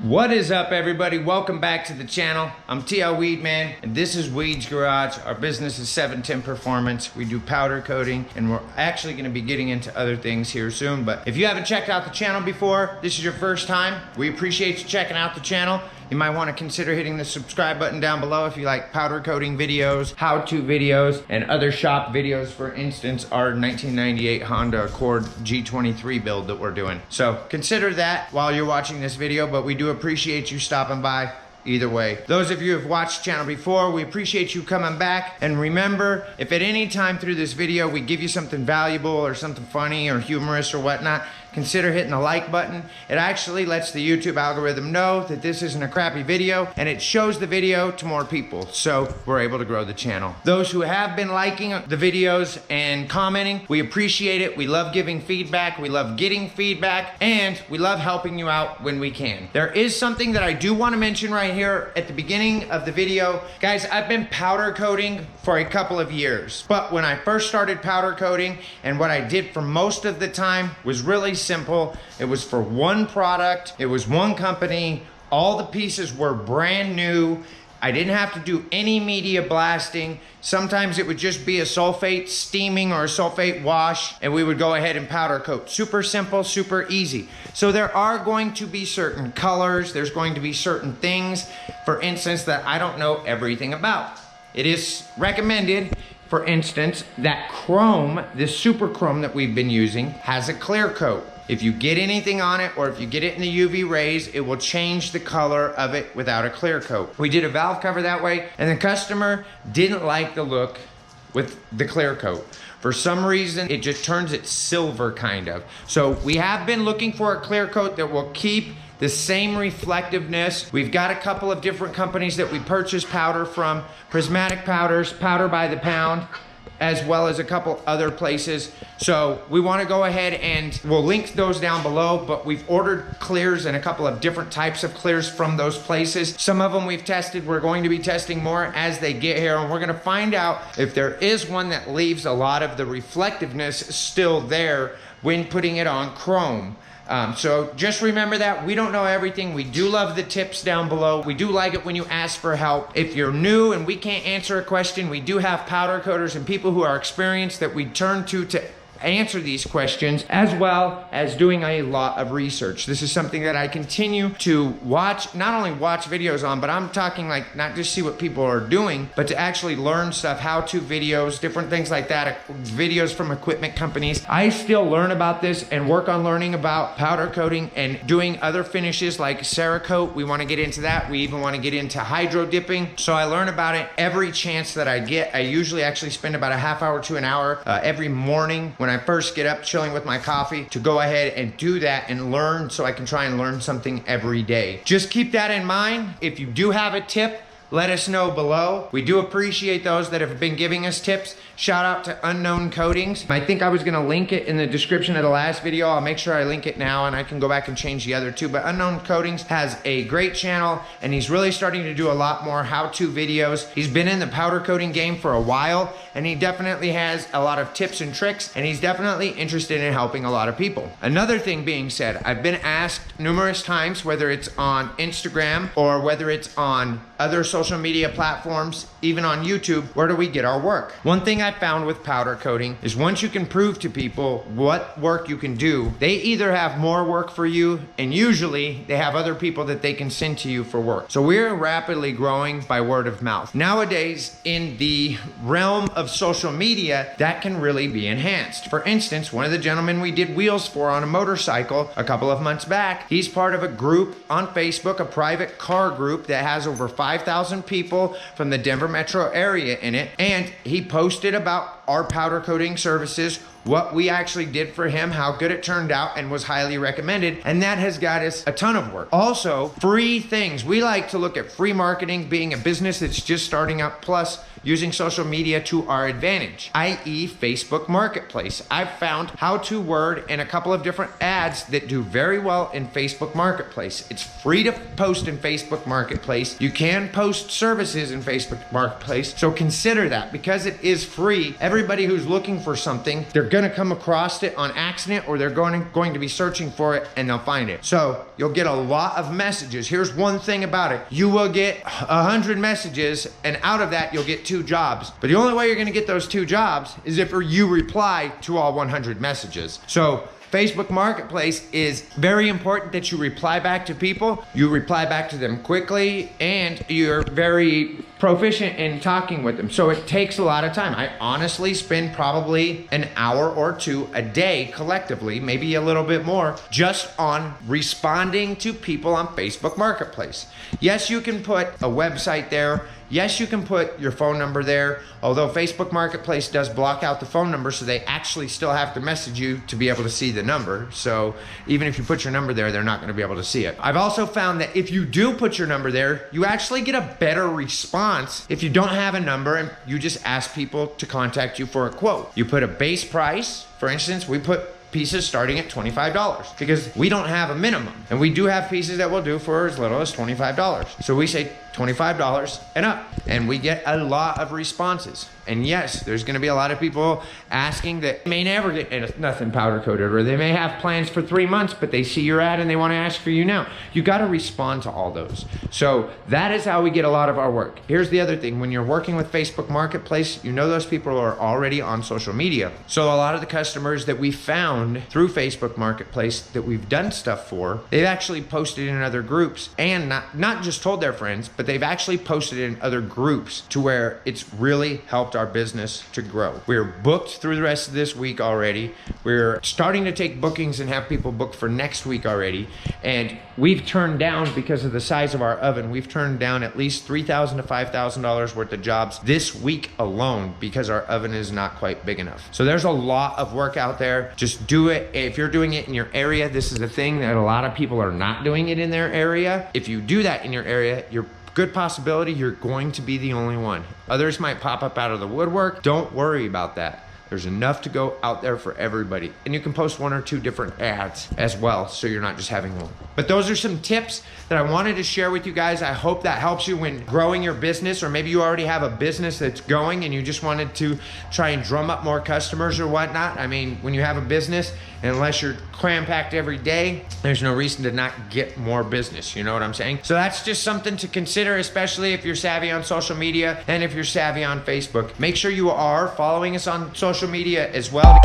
What is up, everybody? Welcome back to the channel. I'm TL Weedman, and this is Weedz Garage. Our business is 710 Performance. We do powder coating, and we're actually going to be getting into other things here soon. But if you haven't checked out the channel before, this is your first time, we appreciate you checking out the channel. You might want to consider hitting the subscribe button down below if you like powder coating videos, how-to videos, and other shop videos. For instance, our 1998 Honda Accord G23 build that we're doing. So consider that while you're watching this video, but we do appreciate you stopping by. Either way, those of you who have watched the channel before, we appreciate you coming back. And remember, if at any time through this video we give you something valuable or something funny or humorous or whatnot, consider hitting the like button. It actually lets the YouTube algorithm know that this isn't a crappy video, and it shows the video to more people, so we're able to grow the channel. Those who have been liking the videos and commenting, we appreciate it. We love giving feedback, we love getting feedback, and we love helping you out when we can. There is something that I do want to mention right here at the beginning of the video. Guys, I've been powder coating for a couple of years, but when I first started powder coating, and what I did for most of the time was really simple. It was for one product, it was one company, all the pieces were brand new. I didn't have to do any media blasting. Sometimes it would just be a sulfate steaming or a sulfate wash, and we would go ahead and powder coat. Super simple, super easy. So there are going to be certain colors, there's going to be certain things, for instance, that I don't know everything about. It is recommended, for instance, that chrome, this super chrome that we've been using, has a clear coat. If you get anything on it, or if you get it in the UV rays, it will change the color of it without a clear coat. We did a valve cover that way, and the customer didn't like the look with the clear coat. For some reason, it just turns it silver kind of. So we have been looking for a clear coat that will keep the same reflectiveness. We've got a couple of different companies that we purchase powder from, Prismatic Powders, Powder by the Pound, as well as a couple other places. So we want to go ahead and we'll link those down below, but we've ordered clears and a couple of different types of clears from those places. Some of them we've tested. We're going to be testing more as they get here, and we're going to find out if there is one that leaves a lot of the reflectiveness still there when putting it on chrome. So just remember that we don't know everything. We do love the tips down below. We do like it when you ask for help. If you're new and we can't answer a question, we do have powder coaters and people who are experienced that we turn to answer these questions, as well as doing a lot of research. This is something that I continue to watch, not only watch videos on, but I'm talking like not just see what people are doing, but to actually learn stuff, how-to videos, different things like that, videos from equipment companies. I still learn about this and work on learning about powder coating and doing other finishes like Cerakote. We want to get into that. We even want to get into hydro dipping. So I learn about it every chance that I get. I usually actually spend about a half hour to an hour every morning when I first get up chilling with my coffee to go ahead and do that and learn, so I can try and learn something every day. Just keep that in mind. If you do have a tip, let us know below. We do appreciate those that have been giving us tips. Shout out to Unknown Coatings. I think I was gonna link it in the description of the last video. I'll make sure I link it now, and I can go back and change the other two. But Unknown Coatings has a great channel, and he's really starting to do a lot more how-to videos. He's been in the powder coating game for a while, and he definitely has a lot of tips and tricks, and he's definitely interested in helping a lot of people. Another thing being said, I've been asked numerous times, whether it's on Instagram or whether it's on other social media platforms, even on YouTube, where do we get our work? One thing I found with powder coating is once you can prove to people what work you can do, they either have more work for you, and usually they have other people that they can send to you for work. So we're rapidly growing by word of mouth. Nowadays, in the realm of social media, that can really be enhanced. For instance, one of the gentlemen we did wheels for on a motorcycle a couple of months back, he's part of a group on Facebook, a private car group that has over 5,000 people from the Denver metro area in it, and he posted about our powder coating services, what we actually did for him, how good it turned out, and was highly recommended, and that has got us a ton of work. Also, free things. We like to look at free marketing, being a business that's just starting up, plus using social media to our advantage, i.e. Facebook Marketplace. I've found how-to word and a couple of different ads that do very well in Facebook Marketplace. It's free to post in Facebook Marketplace. You can post services in Facebook Marketplace, so consider that. Because it is free, every Everybody who's looking for something, they're gonna come across it on accident, or they're going to be searching for it and they'll find it. So you'll get a lot of messages. Here's one thing about it. You will get 100 messages, and out of that, you'll get 2 jobs. But the only way you're gonna get those 2 jobs is if you reply to all 100 messages. So Facebook Marketplace is very important that you reply back to people. You reply back to them quickly, and you're very proficient in talking with them. So it takes a lot of time. I honestly spend probably an hour or 2 a day collectively, maybe a little bit more, just on responding to people on Facebook Marketplace. Yes, you can put a website there. Yes, you can put your phone number there, although Facebook Marketplace does block out the phone number, so they actually still have to message you to be able to see the number. So even if you put your number there, they're not gonna be able to see it. I've also found that if you do put your number there, you actually get a better response if you don't have a number and you just ask people to contact you for a quote. You put a base price. For instance, we put pieces starting at $25 because we don't have a minimum, and we do have pieces that we'll do for as little as $25. So we say $25 and up, and we get a lot of responses. And yes, there's gonna be a lot of people asking that may never get nothing powder coated, or they may have plans for 3 months, but they see your ad and they wanna ask for you now. You gotta respond to all those. So that is how we get a lot of our work. Here's the other thing. When you're working with Facebook Marketplace, you know those people are already on social media. So a lot of the customers that we found through Facebook Marketplace that we've done stuff for, they've actually posted in other groups, and not just told their friends, but they've actually posted in other groups to where it's really helped our business to grow. We're booked through the rest of this week already. We're starting to take bookings and have people book for next week already. And we've turned down, because of the size of our oven, we've turned down at least $3,000 to $5,000 worth of jobs this week alone because our oven is not quite big enough. So there's a lot of work out there. Just do it. If you're doing it in your area, this is a thing that a lot of people are not doing it in their area. If you do that in your area, you're good possibility you're going to be the only one. Others might pop up out of the woodwork. Don't worry about that. There's enough to go out there for everybody. And you can post 1 or 2 different ads as well, so you're not just having one. But those are some tips that I wanted to share with you guys. I hope that helps you when growing your business, or maybe you already have a business that's going and you just wanted to try and drum up more customers or whatnot. I mean, when you have a business, unless you're cram-packed every day, there's no reason to not get more business, you know what I'm saying? So that's just something to consider, especially if you're savvy on social media and if you're savvy on Facebook. Make sure you are following us on social media as well.